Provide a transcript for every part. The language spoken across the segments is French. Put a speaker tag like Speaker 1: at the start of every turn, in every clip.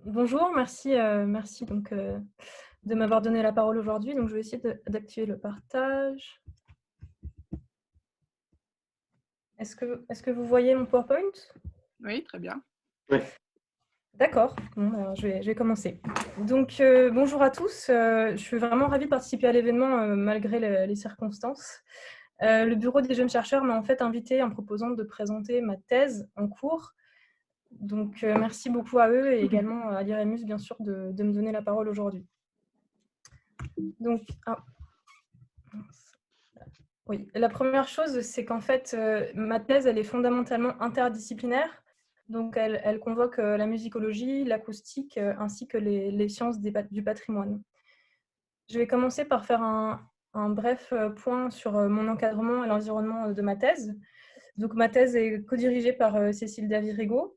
Speaker 1: Bonjour, merci donc, de m'avoir donné la parole aujourd'hui. Donc je vais essayer d'activer le partage. Est-ce que vous voyez mon PowerPoint?
Speaker 2: Oui, très bien.
Speaker 3: Oui.
Speaker 1: D'accord, bon, je vais commencer. Donc bonjour à tous, je suis vraiment ravie de participer à l'événement, malgré les circonstances. Le bureau des jeunes chercheurs m'a en fait invitée en me proposant de présenter ma thèse en cours. Donc merci beaucoup à eux et également à l'IREMUS bien sûr de me donner la parole aujourd'hui. Donc mince. Oui, la première chose, c'est qu'en fait, ma thèse, elle est fondamentalement interdisciplinaire. Donc elle convoque, la musicologie, l'acoustique, ainsi que les sciences du patrimoine. Je vais commencer par faire un bref, point sur, mon encadrement et l'environnement, de ma thèse. Donc ma thèse est codirigée par, Cécile Davy-Rigaud,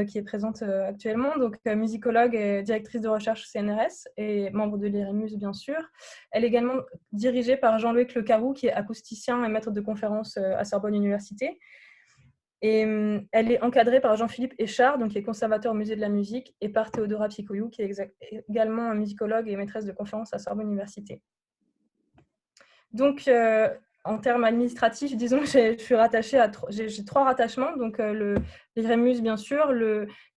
Speaker 1: qui est présente, actuellement, donc musicologue et directrice de recherche CNRS et membre de l'IREMUS, bien sûr. Elle est également dirigée par Jean-Loïc Lecaroux, qui est acousticien et maître de conférences, à Sorbonne Université. Et elle est encadrée par Jean-Philippe Échard, donc qui est conservateur au Musée de la musique, et par Théodora Psicoiou, qui est également musicologue et maîtresse de conférences à Sorbonne Université. Donc, en termes administratifs, disons que je suis rattachée à j'ai 3 rattachements, donc l'IREMUS, bien sûr,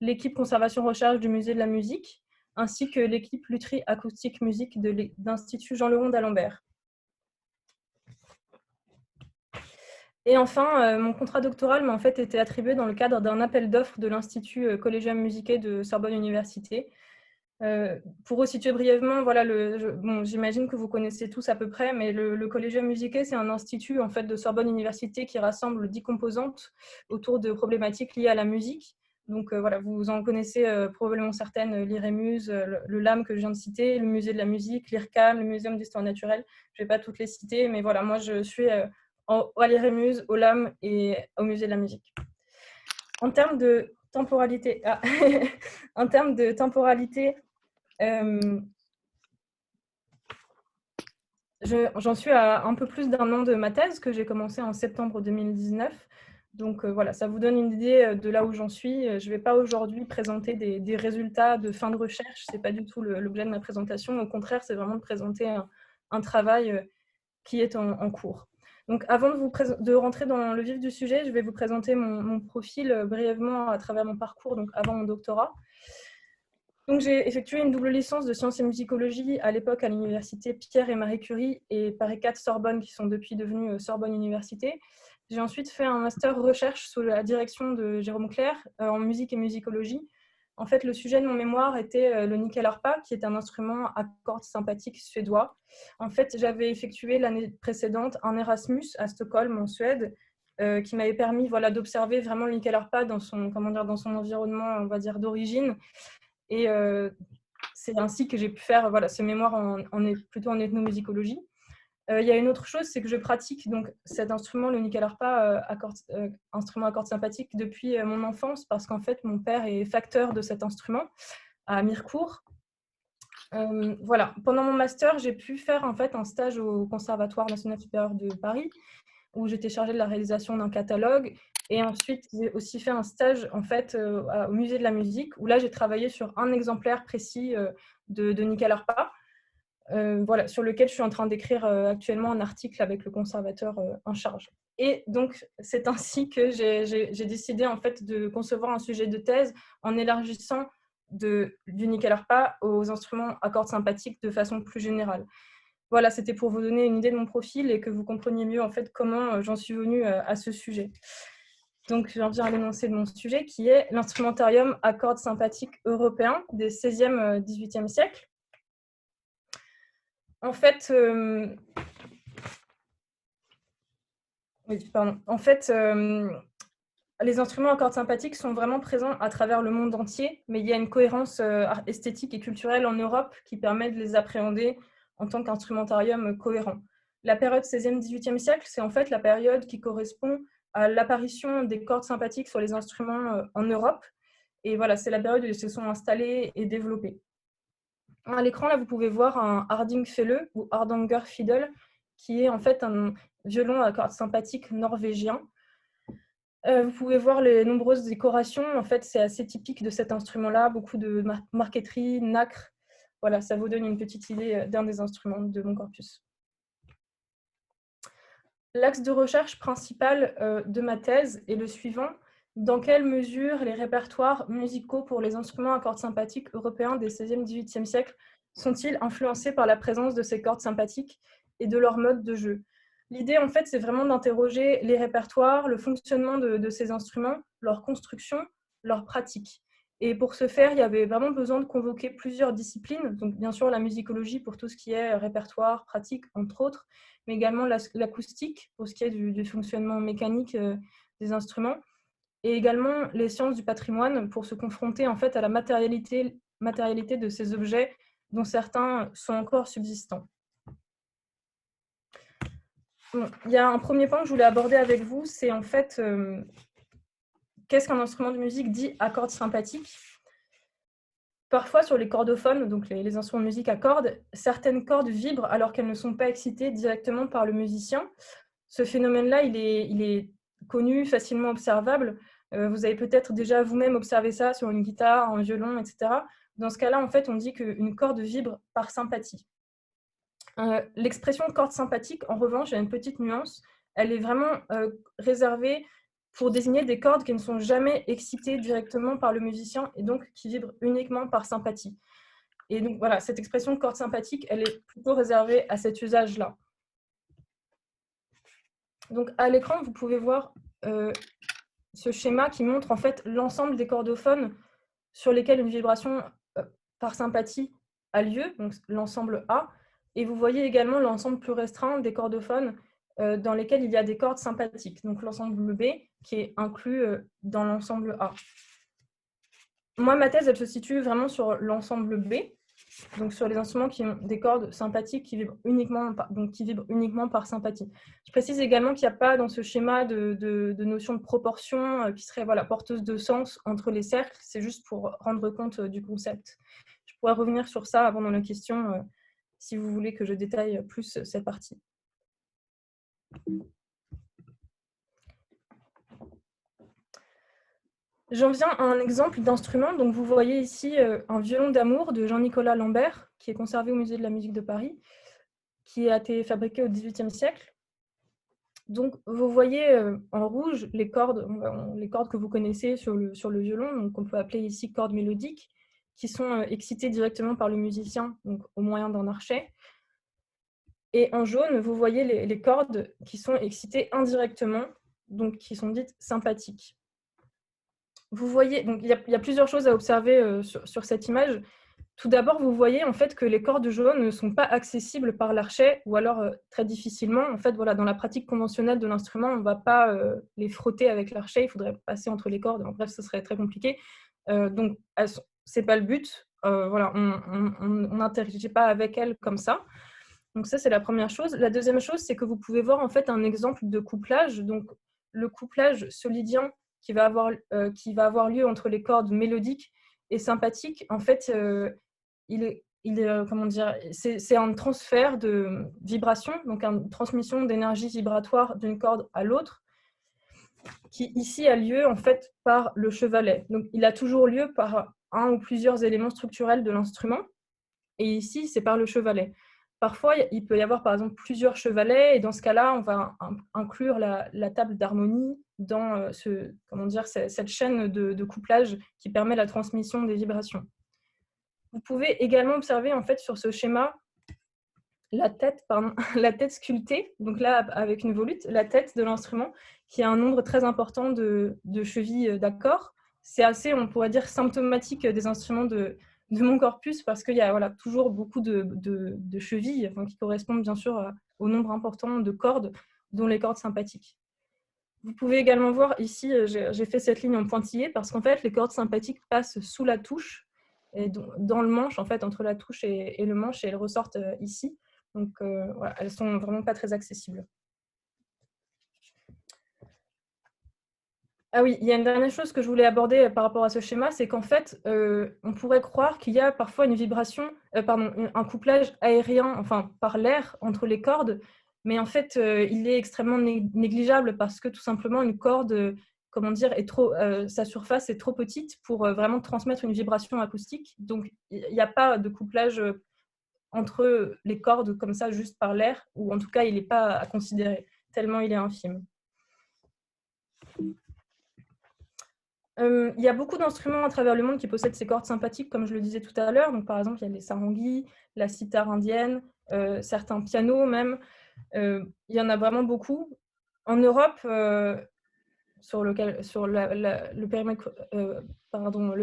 Speaker 1: l'équipe conservation-recherche du Musée de la musique, ainsi que l'équipe lutherie acoustique musique de l'Institut Jean-Leron d'Alembert. Et enfin, mon contrat doctoral m'a en fait été attribué dans le cadre d'un appel d'offres de l'Institut Collegium Musicale de Sorbonne Université. Pour resituer brièvement, voilà, bon, j'imagine que vous connaissez tous à peu près, mais le Collegium Musicale, c'est un institut en fait, de Sorbonne Université qui rassemble 10 composantes autour de problématiques liées à la musique. Donc voilà, vous en connaissez probablement certaines, l'IREMUS, le LAM que je viens de citer, le Musée de la musique, l'IRCAM, le Muséum d'histoire naturelle. Je ne vais pas toutes les citer, mais voilà, moi je suis à l'IREMUS, au LAM et au Musée de la musique. En termes de temporalité, en termes de temporalité, j'en suis à un peu plus d'un an de ma thèse que j'ai commencé en septembre 2019. Donc voilà, ça vous donne une idée de là où j'en suis. Je ne vais pas aujourd'hui présenter des résultats de fin de recherche, ce n'est pas du tout l'objet de ma présentation. Au contraire, c'est vraiment de présenter un travail qui est en cours. Donc avant de rentrer dans le vif du sujet, je vais vous présenter mon profil brièvement à travers mon parcours, donc avant mon doctorat. Donc, j'ai effectué une double licence de sciences et musicologie à l'époque à l'université Pierre et Marie Curie et Paris 4 Sorbonne, qui sont depuis devenus Sorbonne Université. J'ai ensuite fait un master recherche sous la direction de Jérôme Clerc en musique et musicologie. En fait, le sujet de mon mémoire était le nickel harpa, qui est un instrument à cordes sympathiques suédois. En fait, j'avais effectué l'année précédente un Erasmus à Stockholm, en Suède, qui m'avait permis d'observer vraiment le nickel harpa dans son environnement, on va dire, d'origine. Et c'est ainsi que j'ai pu faire ce mémoire plutôt en ethnomusicologie. Il y a une autre chose, c'est que je pratique donc cet instrument, le nickel harpa, instrument à cordes sympathiques, depuis mon enfance, parce qu'en fait, mon père est facteur de cet instrument à Mirecourt. Voilà. Pendant mon master, j'ai pu faire en fait un stage au Conservatoire national supérieur de Paris, où j'étais chargée de la réalisation d'un catalogue. Et ensuite, j'ai aussi fait un stage en fait, au Musée de la musique, où là, j'ai travaillé sur un exemplaire précis de nickel harpa, voilà, sur lequel je suis en train d'écrire actuellement un article avec le conservateur en charge. Et donc, c'est ainsi que j'ai décidé en fait, de concevoir un sujet de thèse en élargissant du nickel harpa aux instruments à cordes sympathiques de façon plus générale. Voilà, c'était pour vous donner une idée de mon profil et que vous compreniez mieux en fait comment j'en suis venue à ce sujet. Donc, j'en viens à l'énoncé de mon sujet qui est l'instrumentarium à cordes sympathiques européen des 16e, 18e siècles. En fait, les instruments à cordes sympathiques sont vraiment présents à travers le monde entier, mais il y a une cohérence esthétique et culturelle en Europe qui permet de les appréhender en tant qu'instrumentarium cohérent. La période 16e, 18e siècle, c'est en fait la période qui correspond à l'apparition des cordes sympathiques sur les instruments en Europe. Et voilà, c'est la période où ils se sont installés et développés. À l'écran, là, vous pouvez voir un Hardingfele ou Hardanger Fiddle, qui est en fait un violon à cordes sympathiques norvégien. Vous pouvez voir les nombreuses décorations. En fait, c'est assez typique de cet instrument-là, beaucoup de marqueterie, nacre. Voilà, ça vous donne une petite idée d'un des instruments de mon corpus. L'axe de recherche principal de ma thèse est le suivant. Dans quelle mesure les répertoires musicaux pour les instruments à cordes sympathiques européens des 16e, 18e siècles sont-ils influencés par la présence de ces cordes sympathiques et de leur mode de jeu? L'idée, en fait, c'est vraiment d'interroger les répertoires, le fonctionnement de ces instruments, leur construction, leur pratique. Et pour ce faire, il y avait vraiment besoin de convoquer plusieurs disciplines. Donc, bien sûr, la musicologie pour tout ce qui est répertoire, pratique, entre autres, mais également l'acoustique pour ce qui est du fonctionnement mécanique des instruments, et également les sciences du patrimoine pour se confronter en fait à la matérialité de ces objets dont certains sont encore subsistants. Bon, il y a un premier point que je voulais aborder avec vous, c'est en fait qu'est-ce qu'un instrument de musique dit à cordes sympathiques. Parfois, sur les cordophones, donc les instruments de musique à cordes, certaines cordes vibrent alors qu'elles ne sont pas excitées directement par le musicien. Ce phénomène-là, il est connu, facilement observable. Vous avez peut-être déjà vous-même observé ça sur une guitare, un violon, etc. Dans ce cas-là, en fait, on dit qu'une corde vibre par sympathie. L'expression corde sympathique, en revanche, il y a une petite nuance. Elle est vraiment réservée pour désigner des cordes qui ne sont jamais excitées directement par le musicien et donc qui vibrent uniquement par sympathie. Et donc voilà, cette expression corde sympathique, elle est plutôt réservée à cet usage-là. Donc à l'écran, vous pouvez voir ce schéma qui montre en fait l'ensemble des cordophones sur lesquels une vibration par sympathie a lieu, donc l'ensemble A. Et vous voyez également l'ensemble plus restreint des cordophones dans lesquels il y a des cordes sympathiques, donc l'ensemble B qui est inclus dans l'ensemble A. Moi, ma thèse, elle se situe vraiment sur l'ensemble B, donc sur les instruments qui ont des cordes sympathiques qui vibrent uniquement par sympathie. Je précise également qu'il n'y a pas dans ce schéma de notion de proportion qui serait porteuse de sens entre les cercles, c'est juste pour rendre compte du concept. Je pourrais revenir sur ça avant dans la question si vous voulez que je détaille plus cette partie. J'en viens à un exemple d'instrument. Donc, vous voyez ici un violon d'amour de Jean-Nicolas Lambert, qui est conservé au Musée de la musique de Paris, qui a été fabriqué au XVIIIe siècle. Donc, vous voyez en rouge les cordes que vous connaissez sur le violon, donc on peut appeler ici cordes mélodiques, qui sont excitées directement par le musicien, donc au moyen d'un archet. Et en jaune, vous voyez les cordes qui sont excitées indirectement, donc qui sont dites sympathiques. Vous voyez, donc il y a plusieurs choses à observer sur cette image. Tout d'abord, vous voyez en fait que les cordes jaunes ne sont pas accessibles par l'archet ou alors très difficilement. En fait, voilà, dans la pratique conventionnelle de l'instrument, on ne va pas les frotter avec l'archet, il faudrait passer entre les cordes. En bref, ce serait très compliqué. Donc, ce n'est pas le but. Voilà, on n'interagit pas avec elles comme ça. Donc ça, c'est la première chose. La deuxième chose, c'est que vous pouvez voir en fait un exemple de couplage. Donc, le couplage solidien qui va avoir lieu entre les cordes mélodiques et sympathiques, en fait, c'est un transfert de vibration, donc une transmission d'énergie vibratoire d'une corde à l'autre, qui ici a lieu en fait par le chevalet. Donc, il a toujours lieu par un ou plusieurs éléments structurels de l'instrument, et ici, c'est par le chevalet. Parfois, il peut y avoir par exemple plusieurs chevalets, et dans ce cas-là, on va inclure la table d'harmonie dans cette chaîne de couplage qui permet la transmission des vibrations. Vous pouvez également observer en fait sur ce schéma la tête sculptée, donc là avec une volute, la tête de l'instrument qui a un nombre très important de chevilles d'accords. C'est assez, on pourrait dire, symptomatique des instruments de mon corpus parce qu'il y a toujours beaucoup de chevilles qui correspondent bien sûr au nombre important de cordes, dont les cordes sympathiques. Vous pouvez également voir ici, j'ai fait cette ligne en pointillé parce qu'en fait, les cordes sympathiques passent sous la touche, et dans le manche, en fait, entre la touche et le manche, et elles ressortent ici. Donc, voilà, elles ne sont vraiment pas très accessibles. Ah oui, il y a une dernière chose que je voulais aborder par rapport à ce schéma, c'est qu'en fait, on pourrait croire qu'il y a parfois une vibration, un couplage aérien, par l'air entre les cordes, mais en fait, il est extrêmement négligeable parce que tout simplement, une corde, comment dire, sa surface est trop petite pour vraiment transmettre une vibration acoustique. Donc, il n'y a pas de couplage entre les cordes comme ça, juste par l'air, ou en tout cas, il n'est pas à considérer, tellement il est infime. Il y a beaucoup d'instruments à travers le monde qui possèdent ces cordes sympathiques, comme je le disais tout à l'heure. Donc, par exemple, il y a les sarangis, la cithare indienne, certains pianos même. Il y en a vraiment beaucoup. En Europe, sur le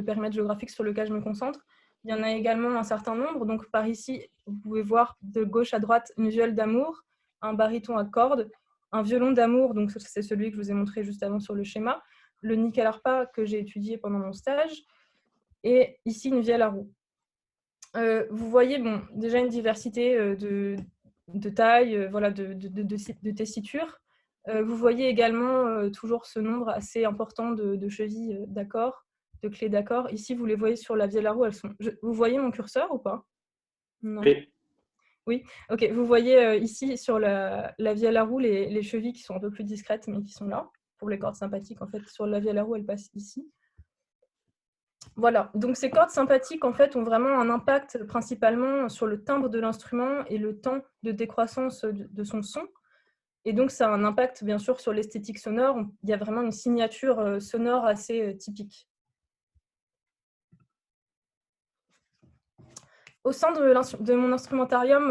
Speaker 1: périmètre géographique sur lequel je me concentre, il y en a également un certain nombre. Donc, par ici, vous pouvez voir de gauche à droite une viole d'amour, un baryton à cordes, un violon d'amour, donc c'est celui que je vous ai montré juste avant sur le schéma, le nickel arpa que j'ai étudié pendant mon stage, et ici une vielle à roue. Vous voyez déjà une diversité de taille, voilà, de tessiture. Vous voyez également toujours ce nombre assez important de chevilles d'accords, de clés d'accords. Ici, vous les voyez sur la vielle à roue. Vous voyez mon curseur ou pas? Non. Oui, ok. Vous voyez ici sur la vielle à roue les chevilles qui sont un peu plus discrètes, mais qui sont là. Pour les cordes sympathiques, en fait, sur la vielle à roue, elles passent ici. Voilà, donc ces cordes sympathiques en fait ont vraiment un impact principalement sur le timbre de l'instrument et le temps de décroissance de son son. Et donc ça a un impact bien sûr sur l'esthétique sonore. Il y a vraiment une signature sonore assez typique. Au sein de mon instrumentarium,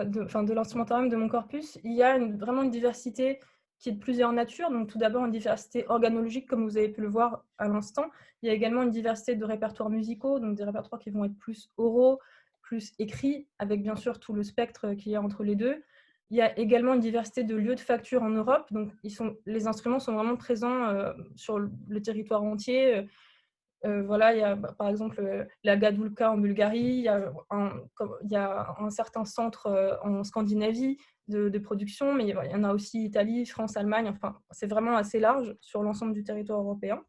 Speaker 1: de l'instrumentarium de mon corpus, il y a vraiment une diversité qui est de plusieurs natures. Donc tout d'abord une diversité organologique, comme vous avez pu le voir à l'instant. Il y a également une diversité de répertoires musicaux, donc des répertoires qui vont être plus oraux, plus écrits, avec bien sûr tout le spectre qu'il y a entre les deux. Il y a également une diversité de lieux de facture en Europe. Donc les instruments sont vraiment présents sur le territoire entier. Voilà, il y a par exemple la Gadulka en Bulgarie, il y a un certain centre en Scandinavie de production, mais il y en a aussi Italie, France, Allemagne, enfin c'est vraiment assez large sur l'ensemble du territoire européen.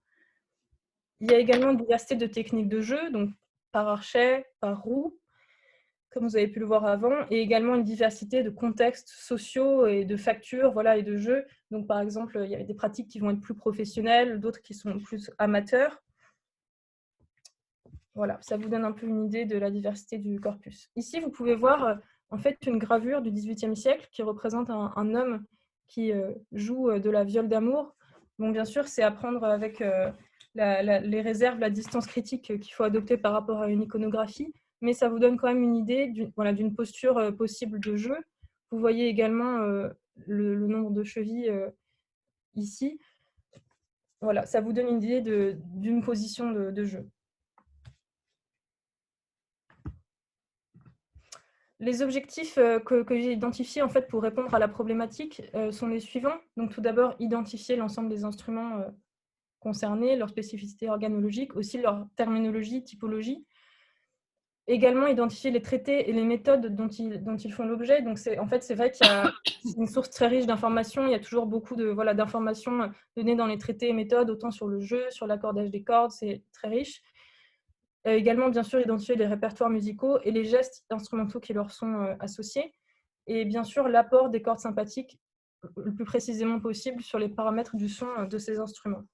Speaker 1: Il y a également une diversité de techniques de jeu, donc par archet, par roue, comme vous avez pu le voir avant, et également une diversité de contextes sociaux et de factures, voilà, et de jeux. Donc par exemple, il y a des pratiques qui vont être plus professionnelles, d'autres qui sont plus amateurs. Voilà, ça vous donne un peu une idée de la diversité du corpus. Ici, vous pouvez voir en fait une gravure du XVIIIe siècle qui représente un homme qui joue de la viole d'amour. Bon, bien sûr, c'est à prendre avec les réserves, la distance critique qu'il faut adopter par rapport à une iconographie, mais ça vous donne quand même une idée d'une posture possible de jeu. Vous voyez également le nombre de chevilles ici. Voilà, ça vous donne une idée d'une position de jeu. Les objectifs que j'ai identifiés en fait, pour répondre à la problématique sont les suivants. Donc, tout d'abord, identifier l'ensemble des instruments concernés, leur spécificité organologique, aussi leur terminologie, typologie. Également, identifier les traités et les méthodes dont ils font l'objet. Donc, en fait, c'est vrai qu'il y a une source très riche d'informations. Il y a toujours beaucoup d'informations données dans les traités et méthodes, autant sur le jeu, sur l'accordage des cordes, c'est très riche. Également, bien sûr, identifier les répertoires musicaux et les gestes instrumentaux qui leur sont associés. Et bien sûr, l'apport des cordes sympathiques le plus précisément possible sur les paramètres du son de ces instruments.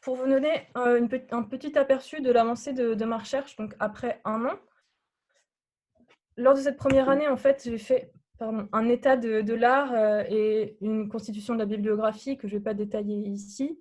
Speaker 1: Pour vous donner un petit aperçu de l'avancée de ma recherche, donc après 1 an, lors de cette première année, en fait, j'ai fait un état de l'art et une constitution de la bibliographie que je ne vais pas détailler ici.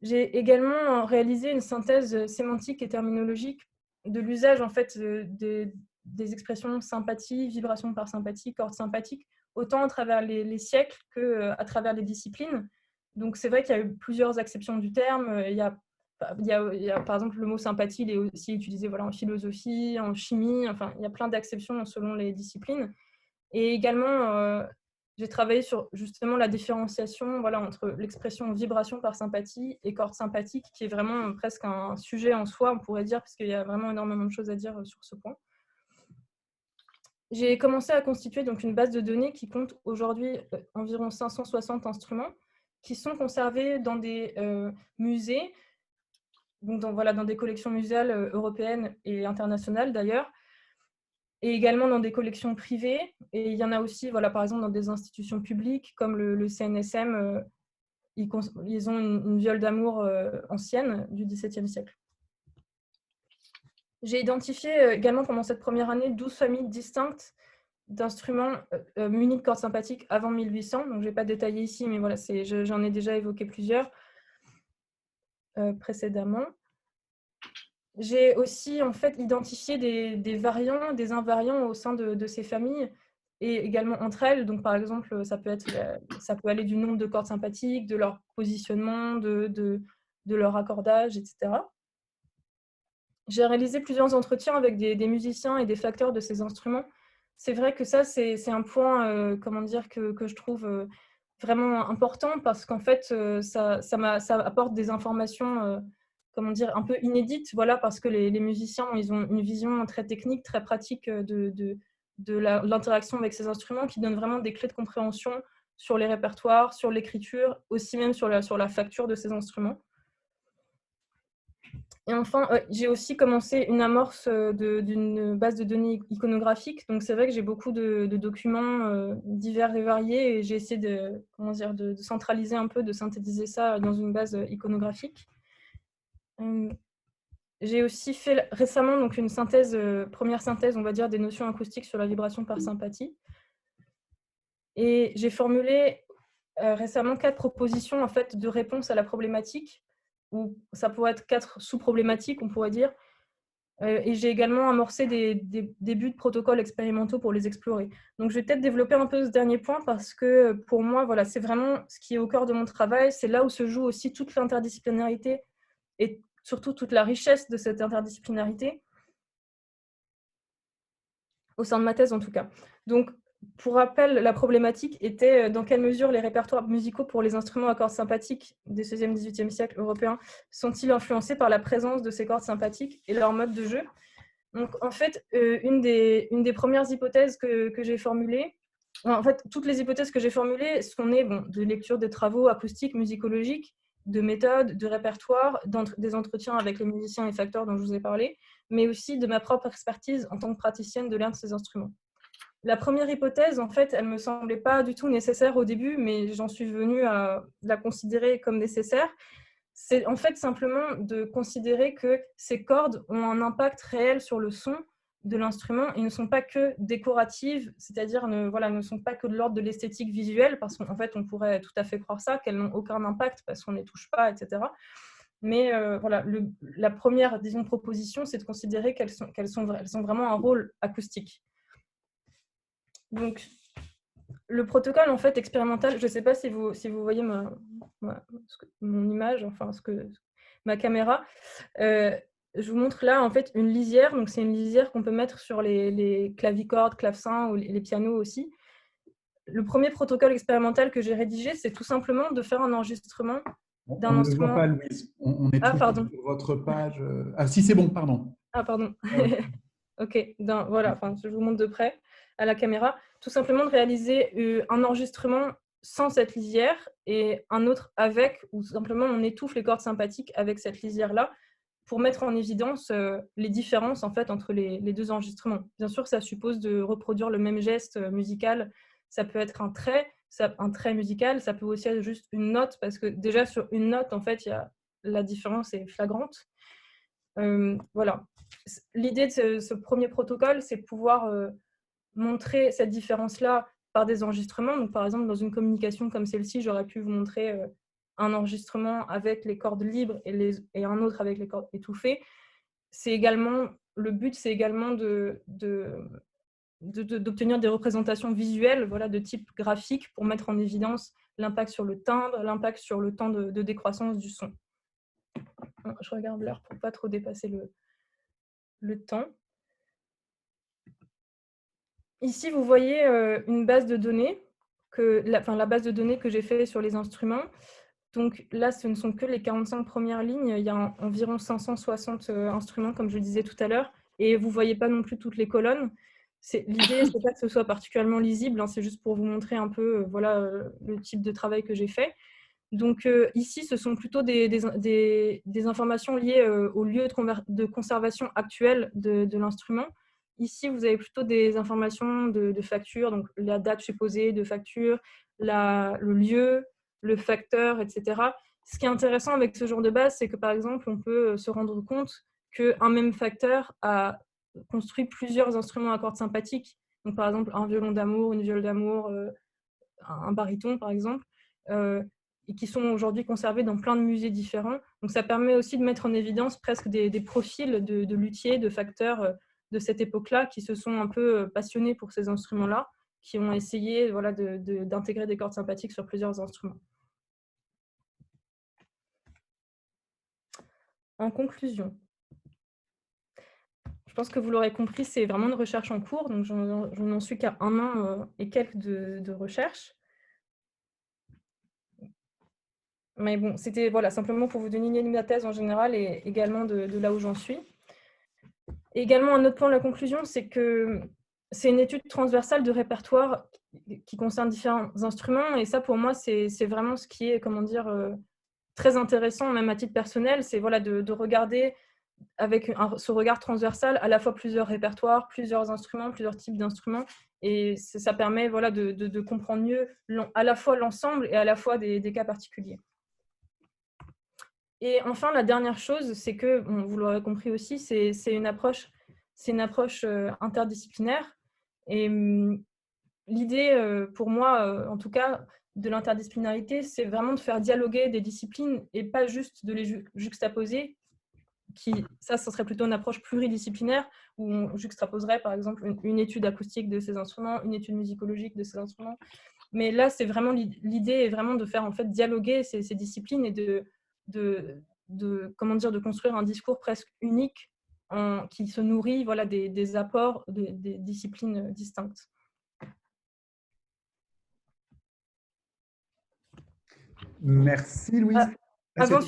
Speaker 1: J'ai également réalisé une synthèse sémantique et terminologique de l'usage en fait, des expressions sympathie, vibration par sympathie, cordes sympathiques, autant à travers les siècles qu'à travers les disciplines. Donc c'est vrai qu'il y a eu plusieurs acceptions du terme. Il y a par exemple le mot sympathie, il est aussi utilisé voilà, en philosophie, en chimie, enfin il y a plein d'acceptions selon les disciplines. Et également, j'ai travaillé sur justement la différenciation voilà, entre l'expression vibration par sympathie et cordes sympathiques, qui est vraiment presque un sujet en soi, on pourrait dire, parce qu'il y a vraiment énormément de choses à dire sur ce point. J'ai commencé à constituer donc une base de données qui compte aujourd'hui environ 560 instruments qui sont conservés dans des musées, donc dans des collections muséales européennes et internationales d'ailleurs. et également dans des collections privées. Et il y en a aussi, voilà, par exemple, dans des institutions publiques comme le CNSM. Ils ont une viole d'amour ancienne du XVIIe siècle. J'ai identifié également pendant cette première année 12 familles distinctes d'instruments munis de cordes sympathiques avant 1800. Donc, je ne vais pas détailler ici, mais voilà, j'en ai déjà évoqué plusieurs précédemment. J'ai aussi en fait identifié des variants, des invariants au sein de ces familles et également entre elles. Donc, par exemple, ça peut aller du nombre de cordes sympathiques, de leur positionnement, de leur accordage, etc. J'ai réalisé plusieurs entretiens avec des musiciens et des facteurs de ces instruments. C'est vrai que ça, c'est un point comment dire, que je trouve vraiment important parce qu'en fait, ça apporte des informations comment dire, un peu inédites, voilà, parce que les musiciens, ils ont une vision très technique, très pratique de l'interaction avec ces instruments qui donne vraiment des clés de compréhension sur les répertoires, sur l'écriture, aussi même sur la facture de ces instruments. Et enfin, j'ai aussi commencé une amorce d'une base de données iconographique. Donc, c'est vrai que j'ai beaucoup de documents divers et variés et j'ai essayé de centraliser un peu, de synthétiser ça dans une base iconographique. J'ai aussi fait récemment donc, une première synthèse, on va dire, des notions acoustiques sur la vibration par sympathie. Et j'ai formulé récemment 4 propositions en fait, de réponse à la problématique, ou ça pourrait être 4 sous-problématiques, on pourrait dire. Et j'ai également amorcé des débuts de protocoles expérimentaux pour les explorer. Donc, je vais peut-être développer un peu ce dernier point parce que pour moi, voilà, c'est vraiment ce qui est au cœur de mon travail. C'est là où se joue aussi toute l'interdisciplinarité et surtout toute la richesse de cette interdisciplinarité, au sein de ma thèse en tout cas. Donc, pour rappel, la problématique était dans quelle mesure les répertoires musicaux pour les instruments à cordes sympathiques des 16e, 18e siècle européens sont-ils influencés par la présence de ces cordes sympathiques et leur mode de jeu. Donc, en fait, une des premières hypothèses que j'ai formulées, en fait, toutes les hypothèses que j'ai formulées sont nées de lecture des travaux acoustiques, musicologiques, de méthodes, de répertoires, des entretiens avec les musiciens et facteurs dont je vous ai parlé, mais aussi de ma propre expertise en tant que praticienne de l'un de ces instruments. La première hypothèse, en fait, elle ne me semblait pas du tout nécessaire au début, mais j'en suis venue à la considérer comme nécessaire. C'est en fait simplement de considérer que ces cordes ont un impact réel sur le son de l'instrument et ne sont pas que décoratives, c'est-à-dire ne sont pas que de l'ordre de l'esthétique visuelle, parce qu'en fait, on pourrait tout à fait croire ça, qu'elles n'ont aucun impact parce qu'on ne les touche pas, etc. Mais voilà, la première, disons, proposition, c'est de considérer qu'elles ont vraiment un rôle acoustique. Donc, le protocole en fait expérimental, je ne sais pas si vous voyez mon image, enfin ma caméra. Je vous montre là en fait une lisière. Donc c'est une lisière qu'on peut mettre sur les clavicordes, clavecins ou les pianos aussi. Le premier protocole expérimental que j'ai rédigé, c'est tout simplement de faire un enregistrement d'un instrument.
Speaker 2: On ne le voit pas, Louise. On est
Speaker 1: pardon.
Speaker 2: sur votre page. Ah si, c'est bon, pardon.
Speaker 1: Ah pardon. Ok, voilà, enfin, je vous montre de près à la caméra. Tout simplement de réaliser un enregistrement sans cette lisière et un autre avec, ou simplement on étouffe les cordes sympathiques avec cette lisière-là pour mettre en évidence les différences en fait, entre les deux enregistrements. Bien sûr, ça suppose de reproduire le même geste musical. Ça peut être un trait musical, ça peut aussi être juste une note, parce que déjà sur une note, en fait, la différence est flagrante. Voilà. L'idée de ce premier protocole, c'est de pouvoir montrer cette différence-là par des enregistrements. Donc, par exemple, dans une communication comme celle-ci, j'aurais pu vous montrer un enregistrement avec les cordes libres et un autre avec les cordes étouffées. Le but, c'est également d'obtenir des représentations visuelles, voilà, de type graphique, pour mettre en évidence l'impact sur le timbre, l'impact sur le temps de décroissance du son. Je regarde l'heure pour ne pas trop dépasser le temps. Ici, vous voyez une base de données, la base de données que j'ai fait sur les instruments. Donc là, ce ne sont que les 45 premières lignes. Il y a environ 560 instruments, comme je le disais tout à l'heure. Et vous ne voyez pas non plus toutes les colonnes. L'idée, ce n'est pas que ce soit particulièrement lisible, hein, c'est juste pour vous montrer un peu le type de travail que j'ai fait. Donc ici, ce sont plutôt des informations liées au lieu de conservation actuel de l'instrument. ici, vous avez plutôt des informations de facture, donc la date supposée de facture, le lieu, le facteur, etc. Ce qui est intéressant avec ce genre de base, c'est que par exemple, on peut se rendre compte qu'un même facteur a construit plusieurs instruments à cordes sympathiques. Donc par exemple, un violon d'amour, une viole d'amour, un baryton par exemple, et qui sont aujourd'hui conservés dans plein de musées différents. Donc ça permet aussi de mettre en évidence presque des profils de luthiers, de facteurs de cette époque-là qui se sont un peu passionnés pour ces instruments-là, qui ont essayé voilà, d'intégrer des cordes sympathiques sur plusieurs instruments. En conclusion, je pense que vous l'aurez compris, c'est vraiment une recherche en cours, donc je n'en suis qu'à 1 an et quelques de recherche. Mais bon, c'était voilà, simplement pour vous donner une idée de ma thèse en général et également de là où j'en suis. Et également, un autre point de la conclusion, c'est que c'est une étude transversale de répertoire qui concerne différents instruments. Et ça, pour moi, c'est vraiment ce qui est, comment dire, très intéressant, même à titre personnel, c'est voilà, de regarder avec ce regard transversal à la fois plusieurs répertoires, plusieurs instruments, plusieurs types d'instruments. Et ça permet voilà, de comprendre mieux à la fois l'ensemble et à la fois des cas particuliers. Et enfin, la dernière chose, c'est que, bon, vous l'aurez compris aussi, c'est une approche interdisciplinaire. Et l'idée, pour moi, en tout cas, de l'interdisciplinarité, c'est vraiment de faire dialoguer des disciplines et pas juste de les juxtaposer. Ça serait plutôt une approche pluridisciplinaire où on juxtaposerait, par exemple, une étude acoustique de ces instruments, une étude musicologique de ces instruments. Mais là, c'est vraiment l'idée est vraiment de faire en fait dialoguer ces disciplines et comment dire, de construire un discours presque unique qui se nourrit voilà, des apports des disciplines distinctes.
Speaker 2: Merci Louise.
Speaker 1: Avant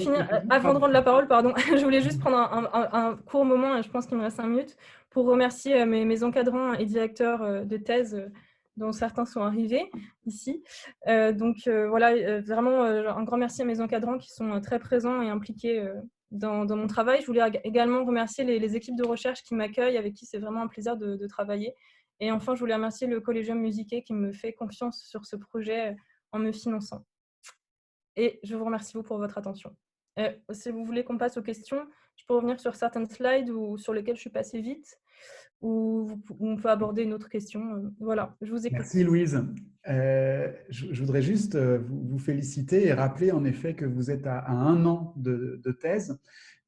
Speaker 1: de rendre la parole, pardon, je voulais juste prendre un court moment, je pense qu'il me reste 5 minutes, pour remercier mes encadrants et directeurs de thèse, dont certains sont arrivés ici. Voilà, vraiment un grand merci à mes encadrants qui sont très présents et impliqués dans mon travail. Je voulais également remercier les équipes de recherche qui m'accueillent, avec qui c'est vraiment un plaisir de travailler. Et enfin, je voulais remercier le Collegium Musicae qui me fait confiance sur ce projet en me finançant. Et je vous remercie pour votre attention. Si vous voulez qu'on passe aux questions, je peux revenir sur certaines slides sur lesquelles je suis passée vite, ou on peut aborder une autre question. Voilà, je vous écoute.
Speaker 2: Merci Louise. Je voudrais juste vous féliciter et rappeler en effet que vous êtes à 1 an de thèse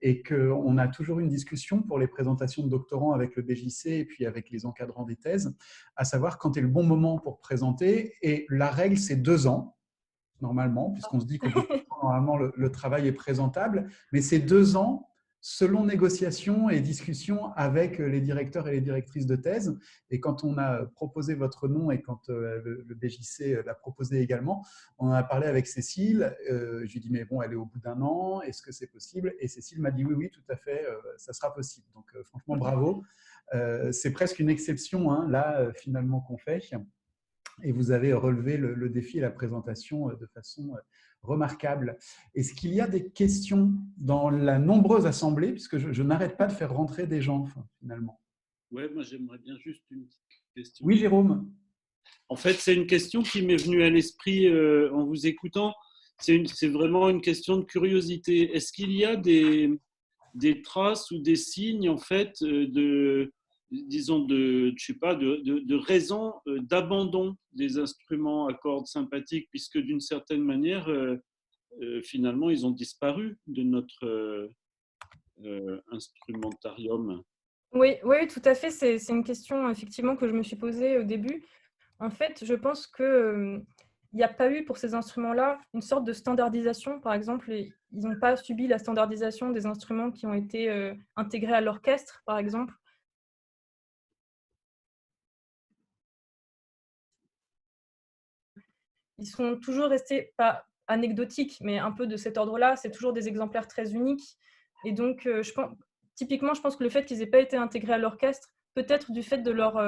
Speaker 2: et qu'on a toujours une discussion pour les présentations de doctorants avec le BJC et puis avec les encadrants des thèses, à savoir quand est le bon moment pour présenter. Et la règle, c'est 2 ans. Normalement, puisqu'on se dit qu'au bout de 2 ans, normalement, le travail est présentable. Mais c'est 2 ans selon négociation et discussion avec les directeurs et les directrices de thèse. Et quand on a proposé votre nom et quand le BJC l'a proposé également, on en a parlé avec Cécile. Je lui ai dit, mais bon, elle est au bout d'1 an, est-ce que c'est possible? Et Cécile m'a dit, oui, oui, tout à fait, ça sera possible. Donc, franchement, bravo. C'est presque une exception, hein, là, finalement, qu'on fait. Et vous avez relevé le défi et la présentation de façon remarquable. Est-ce qu'il y a des questions dans la nombreuse assemblée, puisque je n'arrête pas de faire rentrer des gens, finalement?
Speaker 3: Oui, moi j'aimerais bien juste une petite question.
Speaker 2: Oui, Jérôme.
Speaker 3: En fait, c'est une question qui m'est venue à l'esprit en vous écoutant. C'est vraiment une question de curiosité. Est-ce qu'il y a des traces ou des signes, en fait, disons, je sais pas, de raisons d'abandon des instruments à cordes sympathiques, puisque d'une certaine manière, finalement, ils ont disparu de notre instrumentarium.
Speaker 1: Oui, oui, tout à fait. C'est une question effectivement que je me suis posée au début. En fait, je pense qu'il n'y a pas eu pour ces instruments-là une sorte de standardisation. Par exemple, ils n'ont pas subi la standardisation des instruments qui ont été intégrés à l'orchestre, par exemple. Ils sont toujours restés, pas anecdotiques, mais un peu de cet ordre-là. C'est toujours des exemplaires très uniques. Et donc, typiquement, je pense que le fait qu'ils n'aient pas été intégrés à l'orchestre, peut-être du fait de leur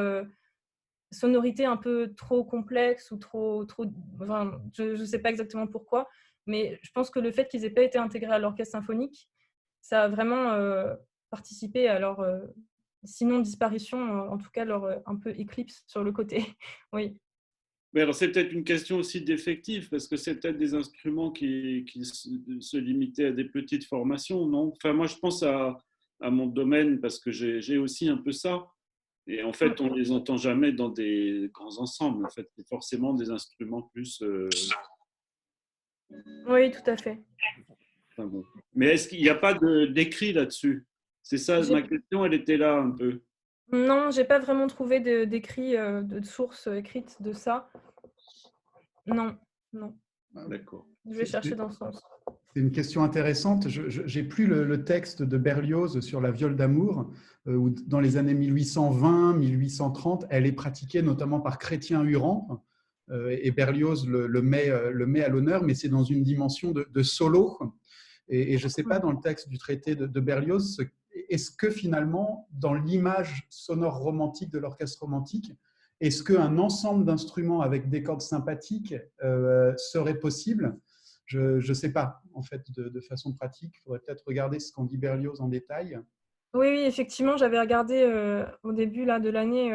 Speaker 1: sonorité un peu trop complexe ou trop enfin, je ne sais pas exactement pourquoi, mais je pense que le fait qu'ils n'aient pas été intégrés à l'orchestre symphonique, ça a vraiment participé à leur sinon disparition, en tout cas leur un peu éclipse sur le côté. Oui.
Speaker 3: Mais alors, c'est peut-être une question aussi d'effectifs, parce que c'est peut-être des instruments qui se limitaient à des petites formations, non? Enfin, moi, je pense à mon domaine, parce que j'ai aussi un peu ça. Et en fait, on ne les entend jamais dans des grands ensembles. En fait, c'est forcément des instruments plus.
Speaker 1: Oui, tout à fait.
Speaker 3: Enfin, bon. Mais est-ce qu'il n'y a pas d'écrit là-dessus? C'est ça, ma question, elle était là un peu.
Speaker 1: Non, j'ai pas vraiment trouvé d'écrit, de source écrite de ça. Non, non.
Speaker 3: D'accord.
Speaker 1: Je vais chercher dans ce sens.
Speaker 2: C'est une question intéressante. J'ai plus le texte de Berlioz sur la viole d'amour, où dans les années 1820-1830, elle est pratiquée notamment par Chrétien-Huron, et Berlioz le met à l'honneur, mais c'est dans une dimension de solo. Et je ne sais pas, dans le texte du traité de Berlioz, est-ce que finalement, dans l'image sonore romantique de l'orchestre romantique, est-ce qu'un ensemble d'instruments avec des cordes sympathiques serait possible? Je ne sais pas, en fait, de façon pratique. Il faudrait peut-être regarder ce qu'en dit Berlioz en détail.
Speaker 1: Oui, effectivement, j'avais regardé au début là, de l'année,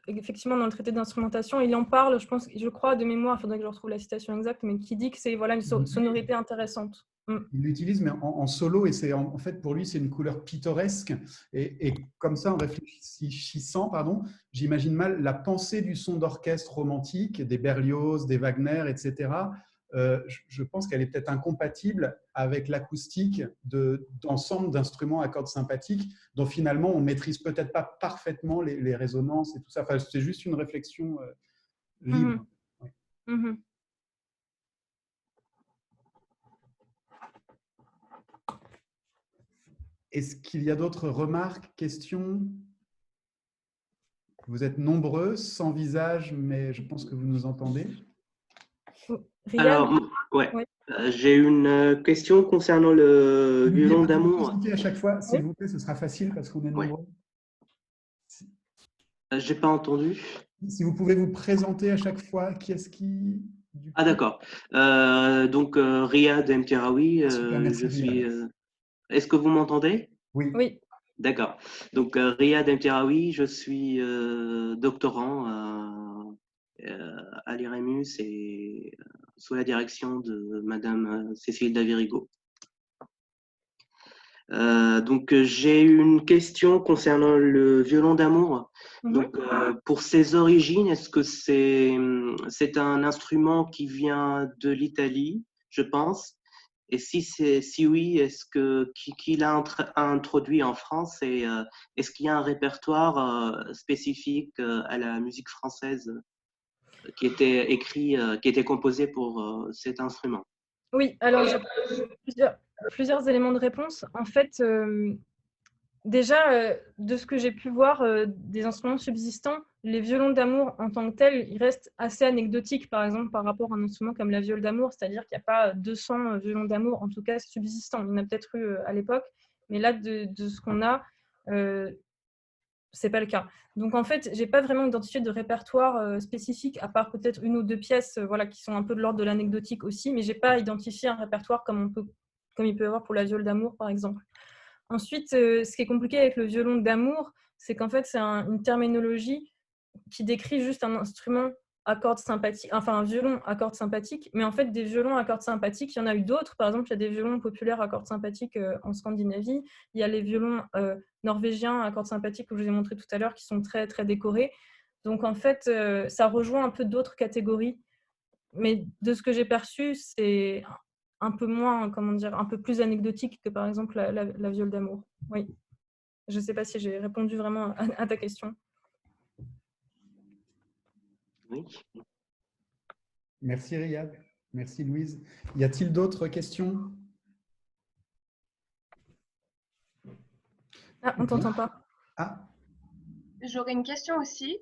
Speaker 1: effectivement, dans le traité d'instrumentation, il en parle, je crois, de mémoire, il faudrait que je retrouve la citation exacte, mais qui dit que c'est voilà, une sonorité intéressante.
Speaker 2: Il l'utilise, mais en solo, et c'est en fait, pour lui, c'est une couleur pittoresque. Et comme ça, en réfléchissant, j'imagine mal la pensée du son d'orchestre romantique, des Berlioz, des Wagner, etc. Je pense qu'elle est peut-être incompatible avec l'acoustique d'ensemble d'instruments à cordes sympathiques, dont finalement on maîtrise peut-être pas parfaitement les résonances et tout ça. Enfin, c'est juste une réflexion libre.
Speaker 1: Ouais. Mmh.
Speaker 2: Est-ce qu'il y a d'autres remarques, questions? Vous êtes nombreux, sans visage, mais je pense que vous nous entendez.
Speaker 1: Riyad?
Speaker 4: Alors, ouais.
Speaker 1: Oui.
Speaker 4: J'ai une question concernant le violon d'amour.
Speaker 2: À chaque fois, s'il vous plaît, ce sera facile parce qu'on est nombreux.
Speaker 4: J'ai pas entendu.
Speaker 2: Si vous pouvez vous présenter à chaque fois, qui est-ce qui…
Speaker 4: Ah d'accord. Donc Riyad Mteraoui,
Speaker 2: merci,
Speaker 4: je suis. Est-ce que vous m'entendez?
Speaker 2: Oui.
Speaker 1: Oui.
Speaker 4: D'accord. Donc Riyad Mteraoui, je suis doctorant à l'IREMUS et sous la direction de Madame Cécile Davirigo. Donc j'ai une question concernant le violon d'amour. Donc pour ses origines, est-ce que c'est un instrument qui vient de l'Italie, je pense? Et si oui, est-ce que qui l'a introduit en France et est-ce qu'il y a un répertoire spécifique à la musique française qui était écrit, qui était composé pour cet instrument?
Speaker 1: Oui, alors j'ai plusieurs éléments de réponse. En fait, déjà, de ce que j'ai pu voir des instruments subsistants, les violons d'amour en tant que tels, ils restent assez anecdotiques, par exemple, par rapport à un instrument comme la viole d'amour, c'est-à-dire qu'il n'y a pas 200 violons d'amour, en tout cas subsistants. Il y en a peut-être eu à l'époque, mais là, de ce qu'on a, c'est pas le cas. Donc en fait, j'ai pas vraiment identifié de répertoire spécifique, à part peut-être une ou deux pièces voilà, qui sont un peu de l'ordre de l'anecdotique aussi, mais j'ai pas identifié un répertoire comme il peut y avoir pour la viole d'amour, par exemple. Ensuite, ce qui est compliqué avec le violon d'amour, c'est qu'en fait, c'est une terminologie qui décrit juste un instrument à cordes sympathiques, enfin un violon à cordes sympathiques, mais en fait, des violons à cordes sympathiques, il y en a eu d'autres. Par exemple, il y a des violons populaires à cordes sympathiques en Scandinavie. Il y a les violons norvégiens à cordes sympathiques que je vous ai montré tout à l'heure, qui sont très, très décorés. Donc, en fait, ça rejoint un peu d'autres catégories. Mais de ce que j'ai perçu, c'est un peu moins, comment dire, un peu plus anecdotique que par exemple la viole d'amour. Oui. Je ne sais pas si j'ai répondu vraiment à ta question.
Speaker 4: Oui.
Speaker 2: Merci Riyad. Merci Louise. Y a-t-il d'autres questions?
Speaker 1: Ah, on ne t'entend pas.
Speaker 2: Ah.
Speaker 5: J'aurais une question aussi.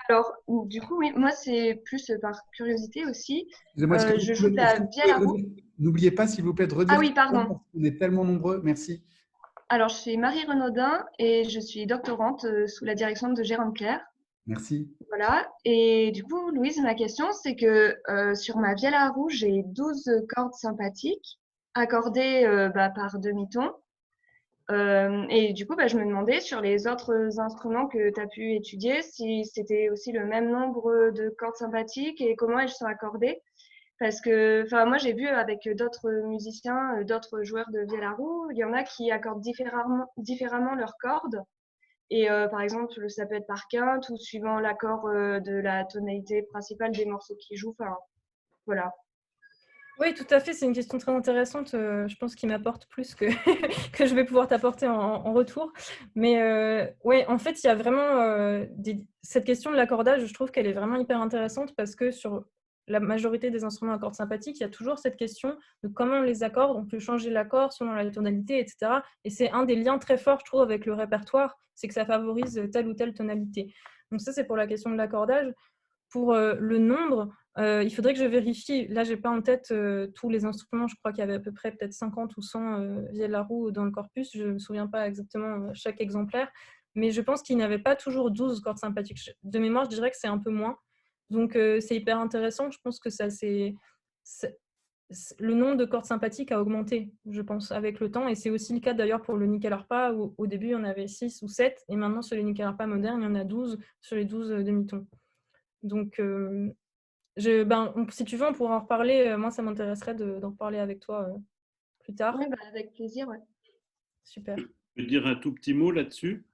Speaker 5: Alors, du coup, oui, moi, c'est plus par curiosité aussi. Je joue de la vielle à roue.
Speaker 2: N'oubliez pas, s'il vous plaît, de redire.
Speaker 5: Ah oui, pardon.
Speaker 2: On est tellement nombreux. Merci.
Speaker 5: Alors, je suis Marie Renaudin et je suis doctorante sous la direction de Jérôme Clair.
Speaker 2: Merci.
Speaker 5: Voilà. Et du coup, Louise, ma question, c'est que sur ma vielle à roue, j'ai 12 cordes sympathiques accordées par demi-ton. Et du coup, je me demandais sur les autres instruments que tu as pu étudier, si c'était aussi le même nombre de cordes sympathiques et comment elles sont accordées. Parce que moi, j'ai vu avec d'autres musiciens, d'autres joueurs de vielle à roue, il y en a qui accordent différemment leurs cordes. Et par exemple, ça peut être par quinte ou suivant l'accord de la tonalité principale des morceaux qu'ils jouent. Enfin, voilà.
Speaker 1: Oui, tout à fait. C'est une question très intéressante. Je pense qu'il m'apporte plus que, que je vais pouvoir t'apporter en retour. Mais ouais, en fait, il y a vraiment cette question de l'accordage, je trouve qu'elle est vraiment hyper intéressante parce que sur la majorité des instruments à cordes sympathiques, il y a toujours cette question de comment on les accorde. On peut changer l'accord selon la tonalité, etc. Et c'est un des liens très forts, je trouve, avec le répertoire, c'est que ça favorise telle ou telle tonalité. Donc ça, c'est pour la question de l'accordage. Pour le nombre, il faudrait que je vérifie. Là, je n'ai pas en tête tous les instruments. Je crois qu'il y avait à peu près peut-être 50 ou 100 vielles à roue dans le corpus. Je ne me souviens pas exactement chaque exemplaire. Mais je pense qu'il n'y avait pas toujours 12 cordes sympathiques. De mémoire, je dirais que c'est un peu moins. Donc, c'est hyper intéressant. Je pense que ça, le nombre de cordes sympathiques a augmenté, je pense, avec le temps. Et c'est aussi le cas d'ailleurs pour le nickel harpa, où au début, il y en avait 6 ou 7. Et maintenant, sur les nickel harpa modernes, il y en a 12 sur les 12 demi-tons. Donc, si tu veux, on pourra en reparler. Moi, ça m'intéresserait d'en reparler avec toi plus tard.
Speaker 5: Oui, avec plaisir. Ouais.
Speaker 1: Super.
Speaker 3: Je peux dire un tout petit mot là-dessus?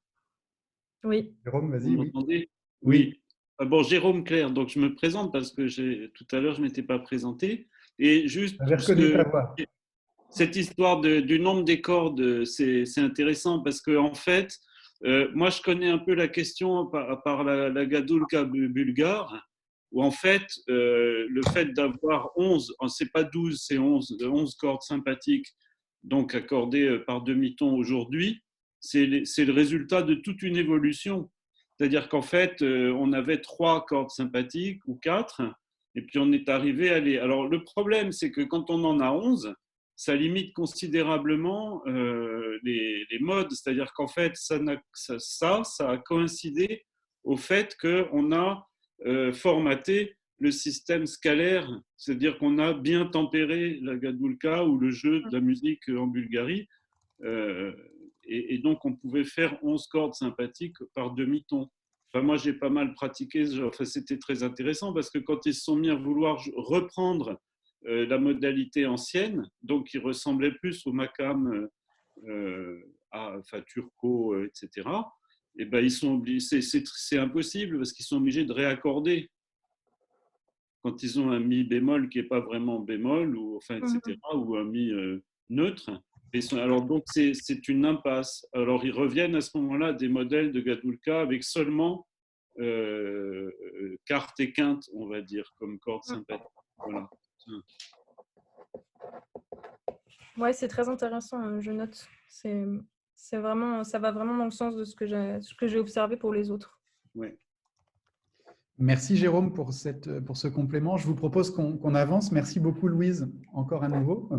Speaker 1: Oui.
Speaker 2: Jérôme, vas-y.
Speaker 3: Vous m'entendez?
Speaker 2: Oui.
Speaker 3: Bon, Jérôme Claire, donc je me présente parce que tout à l'heure, je ne m'étais pas présenté. Et juste,
Speaker 2: J'ai reconnu ta voix.
Speaker 3: Cette histoire du nombre des cordes, c'est intéressant parce que en fait, moi, je connais un peu la question par la gadulka bulgare, où en fait, le fait d'avoir 11, c'est pas 12, c'est 11 cordes sympathiques, donc accordées par demi-ton aujourd'hui, c'est le résultat de toute une évolution. C'est-à-dire qu'en fait, on avait 3 cordes sympathiques ou 4, et puis on est arrivé à les… Alors, le problème, c'est que quand on en a 11, ça limite considérablement les modes. C'est-à-dire qu'en fait, ça a coïncidé au fait qu'on a formaté le système scalaire, c'est-à-dire qu'on a bien tempéré la gadulka ou le jeu de la musique en Bulgarie. Et donc, on pouvait faire 11 cordes sympathiques par demi-ton. Enfin, moi, j'ai pas mal pratiqué. Enfin, c'était très intéressant parce que quand ils se sont mis à vouloir reprendre la modalité ancienne, donc qui ressemblait plus au makam, turco, etc., et ben, ils sont obligés, c'est impossible parce qu'ils sont obligés de réaccorder quand ils ont un mi bémol qui n'est pas vraiment bémol, ou, enfin, etc., ou un mi neutre. Alors, donc, c'est une impasse. Alors, ils reviennent à ce moment-là à des modèles de gadulka avec seulement quarte et quinte, on va dire, comme cordes sympathiques. Voilà.
Speaker 1: Ouais, c'est très intéressant, je note. Vraiment, ça va vraiment dans le sens de ce que j'ai observé pour les autres.
Speaker 3: Ouais.
Speaker 2: Merci Jérôme pour ce complément. Je vous propose qu'on avance. Merci beaucoup Louise, encore à nouveau.